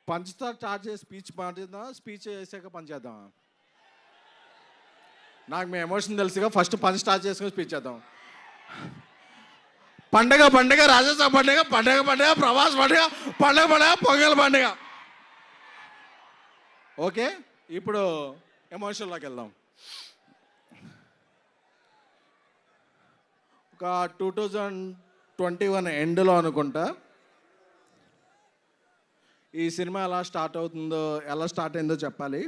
పంచ్తో start చేసి speech మాట్లాడదాం, speech చేసాక పంచ్ చేద్దాం. నాకు మీ ఎమోషన్ తెలుసుగా, ఫస్ట్ పంచ్ స్టార్ట్ చేసుకుని స్పీచ్ చేద్దాం. పండగ పండగ, రాజస్థాన్ పండగ, పండగ పండగ, ప్రభాస్ పండగ, పండగ పండగ, పొంగల్ పండగ. ఓకే, ఇప్పుడు ఎమోషన్లోకి వెళ్దాం. ఒక 2021 ఎండ్లో అనుకుంటా ఈ సినిమా ఎలా స్టార్ట్ అయిందో చెప్పాలి.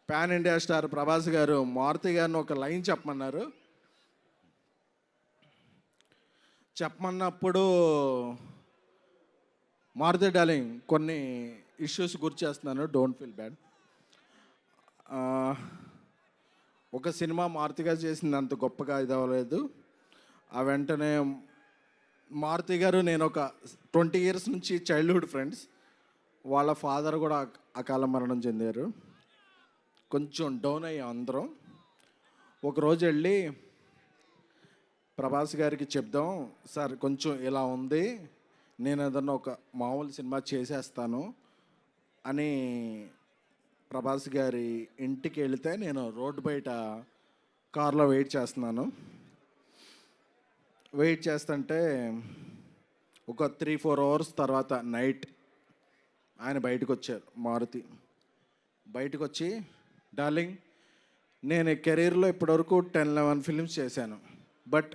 పాన్ ఇండియా స్టార్ ప్రభాస్ గారు మారుతి గారిని ఒక లైన్ చెప్పమన్నప్పుడు మారుతి డార్లింగ్ కొన్ని ఇష్యూస్ గుర్తు చేస్తున్నాను, డోంట్ ఫీల్ బ్యాడ్. ఒక సినిమా మారుతిగా చేసింది అంత గొప్పగా ఇది అవ్వలేదు. ఆ వెంటనే మారుతి గారు నేను ఒక 20 years నుంచి చైల్డ్హుడ్ ఫ్రెండ్స్. వాళ్ళ ఫాదర్ కూడా అకాల మరణం చెందారు. కొంచెం డౌన్ అయ్యాం అందరం. ఒకరోజు వెళ్ళి ప్రభాస్ గారికి చెప్దాం, సార్ కొంచెం ఇలా ఉంది, నేను ఏదన్నా ఒక మామూలు సినిమా చేసేస్తాను అని ప్రభాస్ గారి ఇంటికి వెళితే నేను రోడ్డు బయట కార్లో వెయిట్ చేస్తుంటే ఒక 3-4 hours తర్వాత నైట్ ఆయన బయటకు వచ్చారు. మారుతి బయటకు వచ్చి, డార్లింగ్ నేను కెరీర్లో ఇప్పటివరకు 10-11 films చేశాను, బట్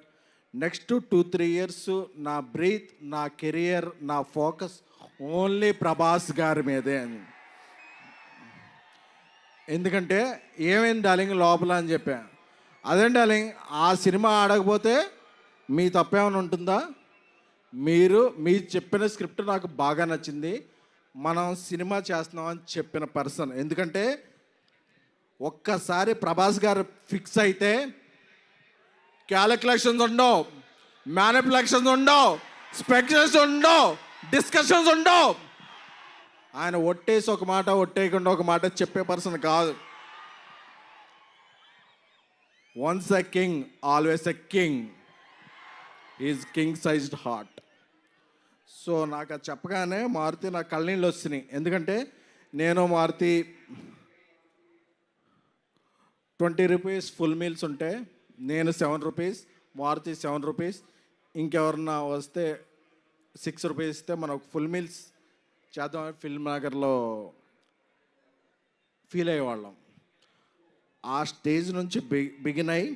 నెక్స్ట్ 2-3 years నా బ్రీత్, నా కెరియర్, నా ఫోకస్ ఓన్లీ ప్రభాస్ గారి మీదే అని. ఎందుకంటే ఏమైంది డార్లింగ్ లోపల అని చెప్పా. అదే డార్లింగ్, ఆ సినిమా ఆడకపోతే మీ తప్పేమైనా ఉంటుందా? మీరు చెప్పిన స్క్రిప్ట్ నాకు బాగా నచ్చింది, మనం సినిమా చేస్తున్నామని చెప్పిన పర్సన్. ఎందుకంటే ఒక్కసారి ప్రభాస్ గారు ఫిక్స్ అయితే క్యాలిక్యులేషన్స్ ఉండవు, మ్యానిపులేషన్స్ ఉండవు, స్పెక్యులేషన్స్ ఉండవు, డిస్కషన్స్ ఉండవు. ఆయన ఒట్టేసి ఒక మాట, ఒట్టేయకుండా ఒక మాట చెప్పే పర్సన్ కాదు. Once a king always a king, is king sized heart. So నాకు అది చెప్పగానే మారుతి నా కళ్ళనీళ్ళు వస్తున్నాయి. ఎందుకంటే నేను మారుతి 20 rupees ఫుల్ మీల్స్ ఉంటే నేను 7 rupees, మారుతి 7 rupees, ఇంకెవరన్నా వస్తే 6 rupees ఇస్తే మనం ఫుల్ మీల్స్ చేద్దామని ఫిల్మ్ నగర్లో ఫీల్ అయ్యేవాళ్ళం. ఆ స్టేజ్ నుంచి బిగిన్ అయ్యి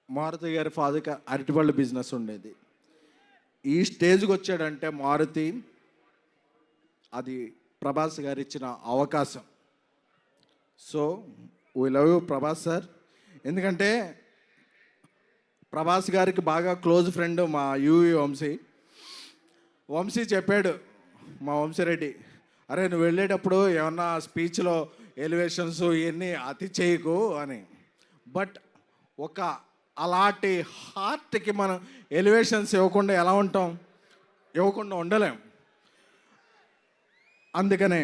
మారుతి గారి ఫాదర్కి అరటిపళ్ళు బిజినెస్ ఉండేది. ఈ స్టేజ్కి వచ్చాడంటే మారుతి, అది ప్రభాస్ గారు ఇచ్చిన అవకాశం. So we love you Prabhas sir. ఎందుకంటే ప్రభాస్ గారికి బాగా క్లోజ్ ఫ్రెండ్ మా యూవి వంశీ చెప్పాడు, మా వంశీరెడ్డి, అరే నువ్వు వెళ్ళేటప్పుడు ఏమన్నా స్పీచ్లో ఎలివేషన్స్ ఇవన్నీ అతి చేయకు అని. బట్ ఒక అలాంటి హార్ట్కి మనం ఎలివేషన్స్ ఇవ్వకుండా ఎలా ఉంటాం? ఇవ్వకుండా ఉండలేం. అందుకనే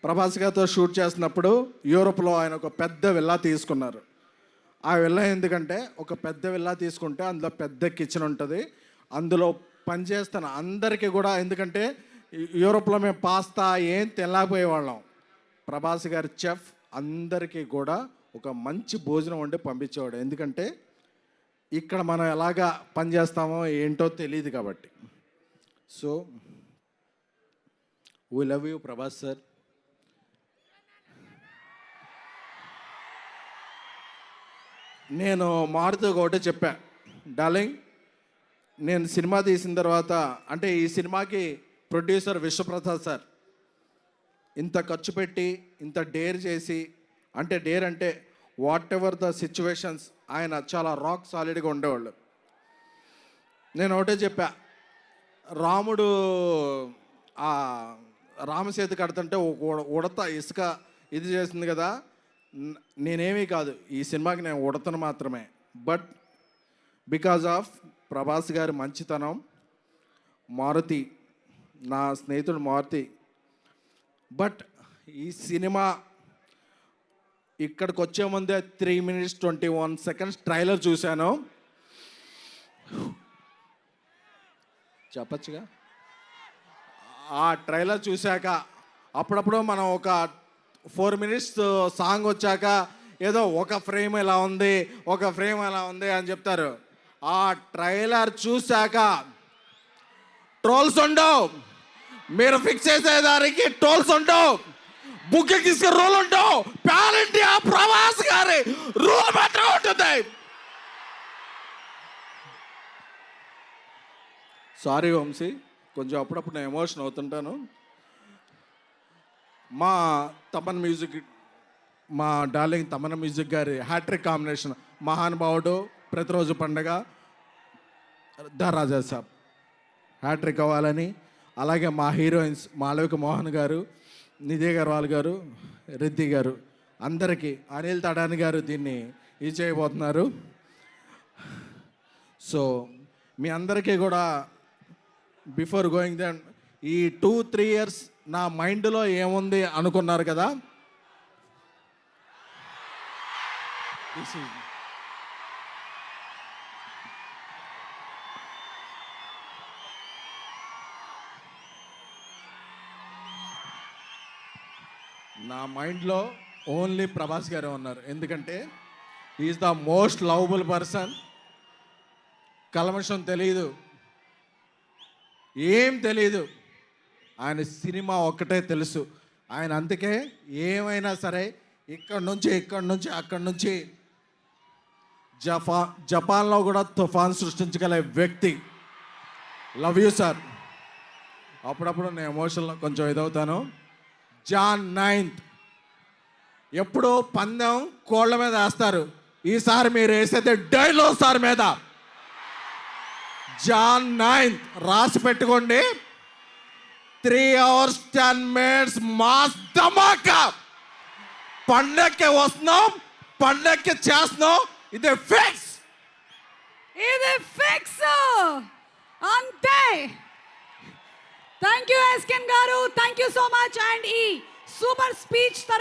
ప్రభాస్ గారితో షూట్ చేస్తున్నప్పుడు యూరోప్లో ఆయన ఒక పెద్ద విల్లా తీసుకున్నారు. ఆ విల్లా ఎందుకంటే ఒక పెద్ద విల్లా తీసుకుంటే అందులో పెద్ద కిచెన్ ఉంటుంది, అందులో పనిచేస్తాను అందరికీ కూడా. ఎందుకంటే యూరోప్లో మేము పాస్తా ఏం తినలేకపోయేవాళ్ళం. ప్రభాస్ గారి చెఫ్ అందరికీ కూడా ఒక మంచి భోజనం వండి పంపించేవాడు. ఎందుకంటే ఇక్కడ మనం ఎలాగా పనిచేస్తామో ఏంటో తెలియదు కాబట్టి. So we love you Prabhas sir. నేను మారుతూ ఒకటే చెప్పా, డార్లింగ్ నేను సినిమా తీసిన తర్వాత, అంటే ఈ సినిమాకి ప్రొడ్యూసర్ విశ్వప్రసాద్ సార్ ఇంత ఖర్చు పెట్టి ఇంత డేర్ చేసి, అంటే డేర్ అంటే వాట్ ఎవర్ ద సిచ్యువేషన్స్ ఆయన చాలా రాక్ సాలిడ్గా ఉండేవాళ్ళు. నేను ఒకటే చెప్పా, రాముడు ఆ రామసేతు కడుతుంటే ఉడత ఇసుక ఇది చేసింది కదా, నేనేమీ కాదు, ఈ సినిమాకి నేను ఉడతను మాత్రమే. బట్ బికాజ్ ఆఫ్ ప్రభాస్ గారి మంచితనం, మారుతి నా స్నేహితుడు మారుతి. బట్ ఈ సినిమా ఇక్కడికి వచ్చే ముందే 3 minutes 21 seconds ట్రైలర్ చూశాను. చెప్పచ్చుగా. ఆ ట్రైలర్ చూశాక అప్పుడప్పుడు మనం ఒక 4 మినిట్స్ సాంగ్ వచ్చాక ఏదో ఒక ఫ్రేమ్ ఎలా ఉంది, ఒక ఫ్రేమ్ ఎలా ఉంది అని చెప్తారు. ఆ ట్రైలర్ చూశాక ట్రోల్స్ ఉండవు, మీరు ఫిక్స్ చేసేదానికి ట్రోల్స్ ఉండవు, బుక్ తీసుకుని రూల్ ఉండవు, పాన్ ఇండియా ప్రభాస్ గారి రూల్ మాత్రం ఉంటుంది. సారీ వంశీ, కొంచెం అప్పుడప్పుడు నేను ఎమోషన్ అవుతుంటాను. మా తమన్ మ్యూజిక్, మా డార్లింగ్ తమన్ మ్యూజిక్ గారి హ్యాట్రిక్ కాంబినేషన్ మహానుభావుడు, ప్రతిరోజు పండగ, ద రాజా సాబ్ హ్యాట్రిక్ అవ్వాలని, అలాగే మా హీరోయిన్స్ మాళవిక మోహన్ గారు, నిధి అగర్వాల్ గారు, రిద్ధి గారు, అందరికీ, అనిల్ తడాని గారు దీన్ని ఇది చేయబోతున్నారు. సో మీ అందరికీ కూడా బిఫోర్ గోయింగ్ దెన్ ఈ 2-3 ఇయర్స్ నా మైండ్లో ఏముంది అనుకున్నారు కదా. నా మైండ్లో ఓన్లీ ప్రభాస్ గారే ఉన్నారు. ఎందుకంటే is the most lovable person. కల్మషం తెలియదు, ఏం తెలీదు, ఆయన సినిమా ఒక్కటే తెలుసు. ఆయన అందుకే ఏమైనా సరే ఇక్కడి నుంచి అక్కడి నుంచి జపాన్లో కూడా తుఫాన్ సృష్టించగల వ్యక్తి. Love you sir. అప్పుడప్పుడు నేను ఎమోషన్లో కొంచెం ఇదవుతాను. జాన్ 9th ఎప్పుడో పందెం కోళ్ళ మీద వేస్తారు, ఈసారి మీరు వేసేది డైనోసార్ మీద. జాన్ 9th రాసి పెట్టుకోండి. 3 hours 10 minutes మాస్ ధమాకా. పండక్కి వస్తున్నాం, పండక్కి చేస్తున్నాం. ఇది ఫిక్స్, ఇది ఫిక్స్ అంతే. థ్యాంక్ యూ ఎస్కెన్ గారు, thank you so much. And ఈ సూపర్ స్పీచ్ తర్వాత